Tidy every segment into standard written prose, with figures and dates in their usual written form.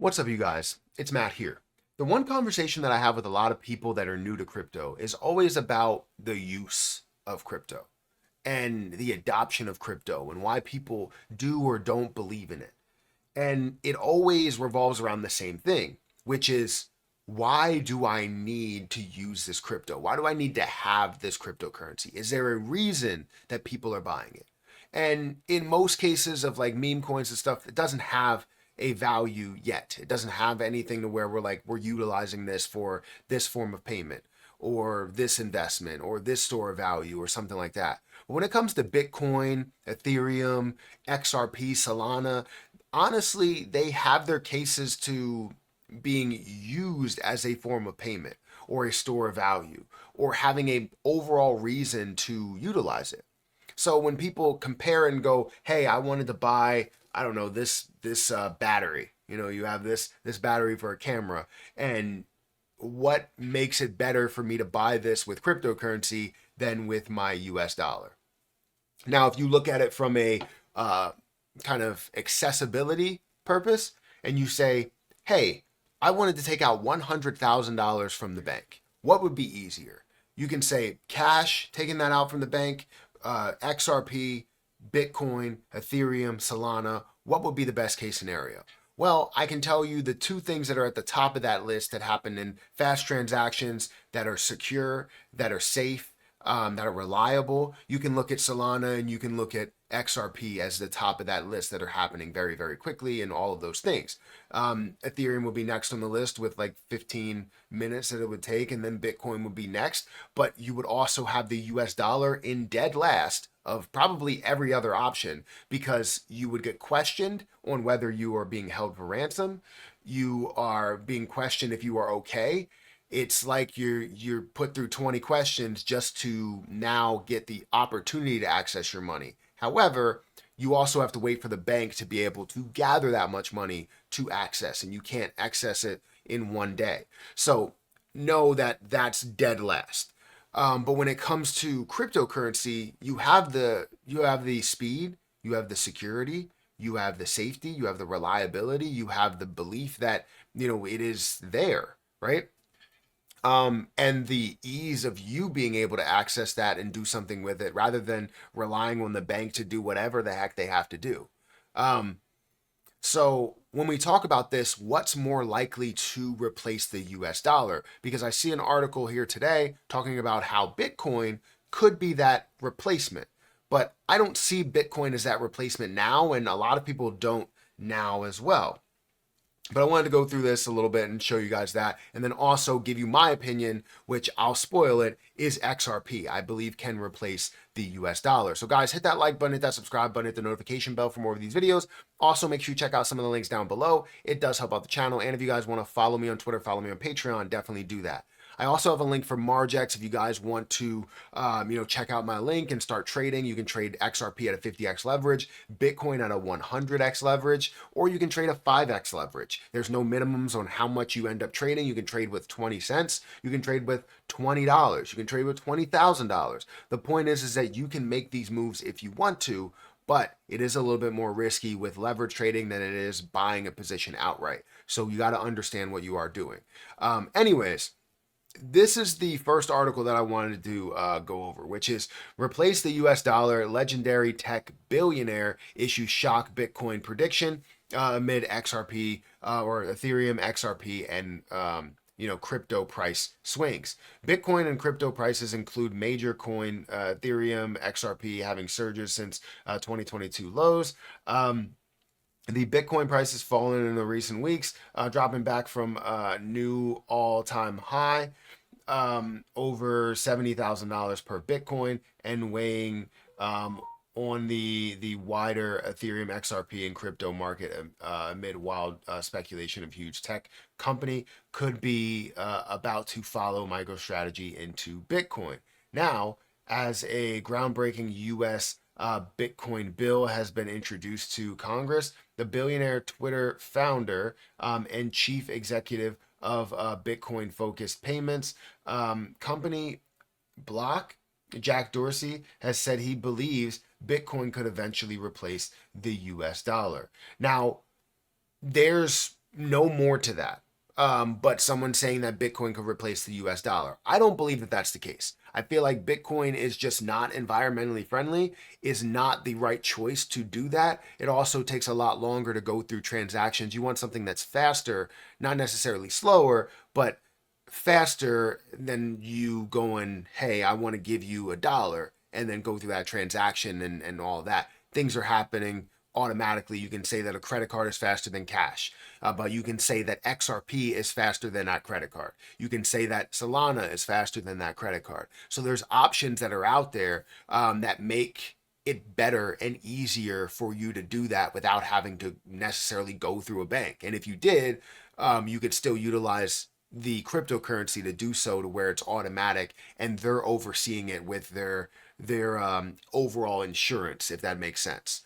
What's up, you guys? It's Matt here. The one conversation that I have with a lot of people that are new to crypto is always about the use of crypto and the adoption of crypto and why people do or don't believe in it. And it always revolves around the same thing, which is why do I need to use this crypto? Why do I need to have this cryptocurrency? Is there a reason that people are buying it? And in most cases of like meme coins and stuff, it doesn't have a value yet. It doesn't have anything to where we're utilizing this for this form of payment or this investment or this store of value or something like that. But when it comes to Bitcoin, Ethereum, XRP, Solana, honestly, they have their cases to being used as a form of payment or a store of value or having a overall reason to utilize it. So when people compare and go, "Hey, I wanted to buy, I don't know, this battery. You know, you have this battery for a camera, and what makes it better for me to buy this with cryptocurrency than with my US dollar?" Now, if you look at it from a kind of accessibility purpose, and you say, "Hey, I wanted to take out $100,000 from the bank. What would be easier?" You can say cash, taking that out from the bank, XRP, Bitcoin, Ethereum, Solana. What would be the best case scenario? Well, I can tell you the two things that are at the top of that list that happen in fast transactions that are secure, that are safe, that are reliable. You can look at Solana and you can look at XRP as the top of that list that are happening very, very quickly and all of those things. Ethereum will be next on the list with like 15 minutes that it would take, and then Bitcoin would be next. But you would also have the US dollar in dead last of probably every other option because you would get questioned on whether you are being held for ransom. You are being questioned if you are okay. It's like you're put through 20 questions just to now get the opportunity to access your money. However, you also have to wait for the bank to be able to gather that much money to access, and you can't access it in one day. So know that that's dead last. But when it comes to cryptocurrency, you have the speed, you have the security, you have the safety, you have the reliability, you have the belief that it is there, right? And the ease of you being able to access that and do something with it rather than relying on the bank to do whatever the heck they have to do. Um, so when we talk about this, what's more likely to replace the US dollar? Because I see an article here today talking about how Bitcoin could be that replacement. But I don't see Bitcoin as that replacement now, and a lot of people don't now as well. But I wanted to go through this a little bit and show you guys that, and then also give you my opinion, which I'll spoil it, is XRP. I believe can replace the US dollar. So guys, hit that like button, hit that subscribe button, hit the notification bell for more of these videos. Also, make sure you check out some of the links down below. It does help out the channel. And if you guys want to follow me on Twitter, follow me on Patreon, definitely do that. I also have a link for Margex if you guys want to, check out my link and start trading. You can trade XRP at a 50x leverage, Bitcoin at a 100x leverage, or you can trade a 5x leverage. There's no minimums on how much you end up trading. You can trade with 20 cents. You can trade with $20. You can trade with $20,000. The point is that you can make these moves if you want to, but it is a little bit more risky with leverage trading than it is buying a position outright. So you got to understand what you are doing. Anyways, this is the first article that I wanted to go over, which is replace the US dollar. Legendary tech billionaire issues shock Bitcoin prediction amid XRP or Ethereum, XRP, and crypto price swings. Bitcoin and crypto prices include major coin Ethereum, XRP having surges since 2022 lows. The Bitcoin price has fallen in the recent weeks, dropping back from a new all-time high, over $70,000 per Bitcoin, and weighing on the wider Ethereum, XRP, and crypto market amid wild speculation of huge tech company could be about to follow MicroStrategy into Bitcoin. Now, as a groundbreaking U.S. Bitcoin bill has been introduced to Congress, the billionaire Twitter founder and chief executive of Bitcoin-focused payments company Block, Jack Dorsey, has said he believes Bitcoin could eventually replace the US dollar. Now, there's no more to that. But someone saying that Bitcoin could replace the US dollar. I don't believe that that's the case. I feel like Bitcoin is just not environmentally friendly, is not the right choice to do that. It also takes a lot longer to go through transactions. You want something that's faster, not necessarily slower, but faster than you going, hey, I want to give you $1 and then go through that transaction and all that. Things are happening automatically. You can say that a credit card is faster than cash, but you can say that XRP is faster than that credit card. You can say that Solana is faster than that credit card. So there's options that are out there that make it better and easier for you to do that without having to necessarily go through a bank. And if you did, you could still utilize the cryptocurrency to do so to where it's automatic and they're overseeing it with their overall insurance, if that makes sense.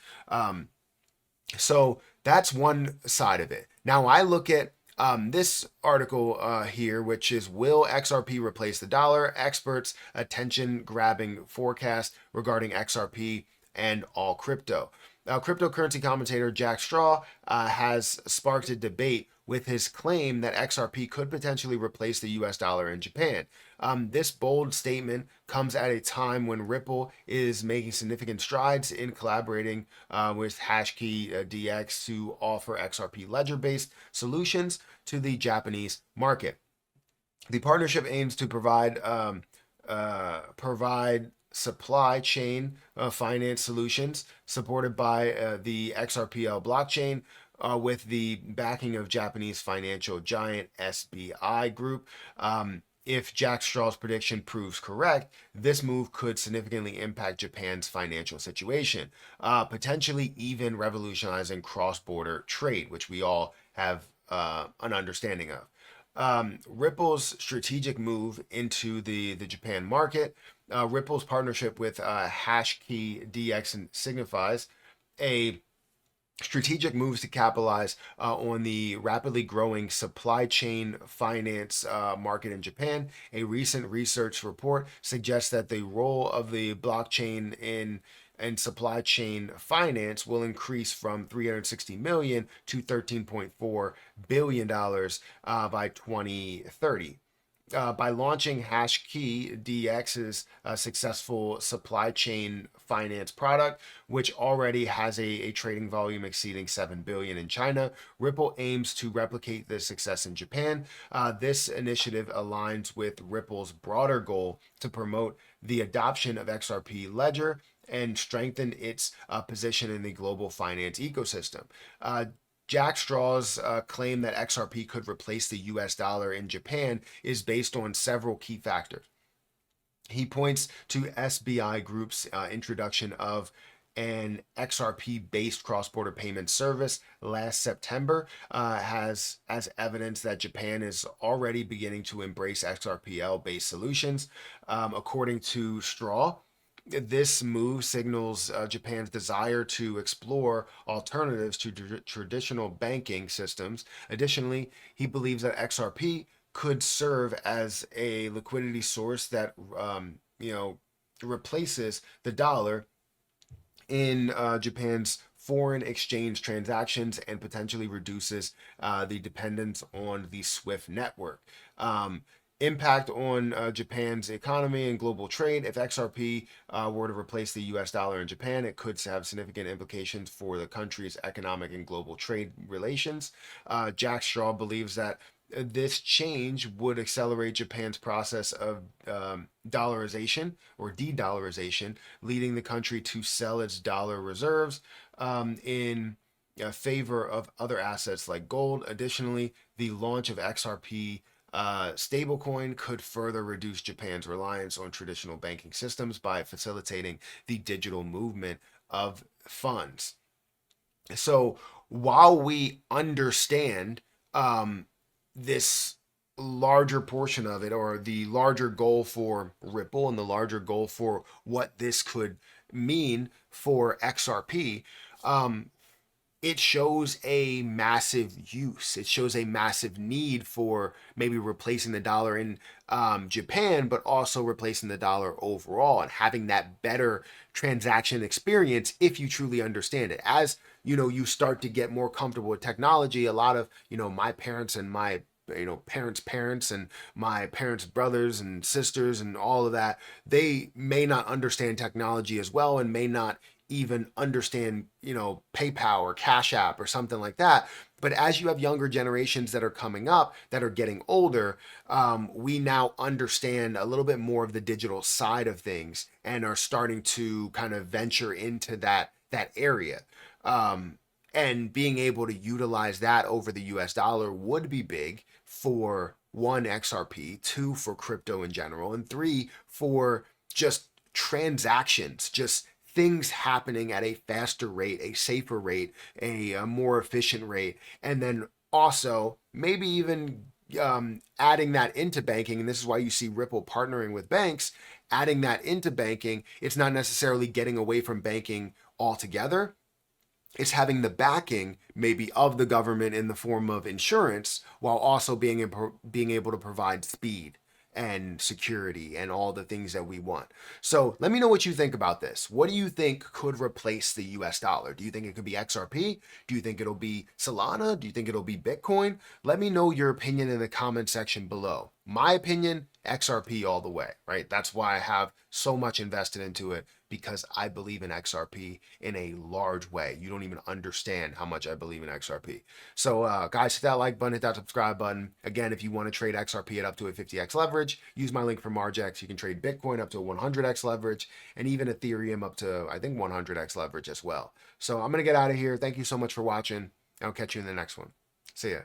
So that's one side of it. Now I look at this article here, which is Will XRP replace the dollar? Experts attention grabbing forecast regarding XRP and all crypto. Now, cryptocurrency commentator Jack Straw has sparked a debate with his claim that XRP could potentially replace the US dollar in Japan. This bold statement comes at a time when Ripple is making significant strides in collaborating with Hashkey DX to offer XRP ledger based solutions to the Japanese market. The partnership aims to provide supply chain finance solutions supported by the XRPL blockchain with the backing of Japanese financial giant SBI Group. If Jack Straw's prediction proves correct, this move could significantly impact Japan's financial situation, potentially even revolutionizing cross-border trade, which we all have an understanding of. Ripple's strategic move into the Japan market. Ripple's partnership with Hashkey DX signifies a strategic moves to capitalize on the rapidly growing supply chain finance market in Japan. A recent research report suggests that the role of the blockchain in and supply chain finance will increase from 360 million to 13.4 billion dollars by 2030. By launching Hashkey DX's successful supply chain finance product, which already has a trading volume exceeding 7 billion in China, Ripple aims to replicate this success in Japan. This initiative aligns with Ripple's broader goal to promote the adoption of XRP Ledger and strengthen its position in the global finance ecosystem. Jack Straw's claim that XRP could replace the US dollar in Japan is based on several key factors. He points to SBI Group's introduction of an XRP-based cross-border payment service last September has as evidence that Japan is already beginning to embrace XRPL-based solutions. According to Straw, this move signals Japan's desire to explore alternatives to traditional banking systems. Additionally, he believes that XRP could serve as a liquidity source that replaces the dollar in Japan's foreign exchange transactions and potentially reduces the dependence on the SWIFT network. Impact on Japan's economy and global trade. If XRP were to replace the US dollar in Japan, it could have significant implications for the country's economic and global trade relations. Jack Straw believes that this change would accelerate Japan's process of dollarization or de-dollarization, leading the country to sell its dollar reserves in favor of other assets like gold. Additionally, the launch of XRP stablecoin could further reduce Japan's reliance on traditional banking systems by facilitating the digital movement of funds. So while we understand this larger portion of it, or the larger goal for Ripple and the larger goal for what this could mean for XRP, it shows a massive use. It shows a massive need for maybe replacing the dollar in Japan, but also replacing the dollar overall and having that better transaction experience if you truly understand it. As you start to get more comfortable with technology, a lot of my parents and my parents and my parents' brothers and sisters and all of that, they may not understand technology as well and may not even understand, PayPal or Cash App or something like that. But as you have younger generations that are coming up that are getting older, we now understand a little bit more of the digital side of things and are starting to kind of venture into that area. And being able to utilize that over the US dollar would be big for one, XRP, two, for crypto in general, and three, for just transactions, just things happening at a faster rate, a safer rate, a more efficient rate, and then also maybe even adding that into banking. And this is why you see Ripple partnering with banks, adding that into banking. It's not necessarily getting away from banking altogether. It's having the backing maybe of the government in the form of insurance while also being able to provide speed and security and all the things that we want. So let me know what you think about this. What do you think could replace the US dollar? Do you think it could be XRP? Do you think it'll be Solana? Do you think it'll be Bitcoin? Let me know your opinion in the comment section below. My opinion, XRP all the way, right? That's why I have so much invested into it, because I believe in XRP in a large way. You don't even understand how much I believe in XRP. So guys, hit that like button, hit that subscribe button. Again, if you want to trade XRP at up to a 50x leverage, use my link for Margex. You can trade Bitcoin up to a 100x leverage, and even Ethereum up to, I think, 100x leverage as well. So I'm going to get out of here. Thank you so much for watching. I'll catch you in the next one. See ya.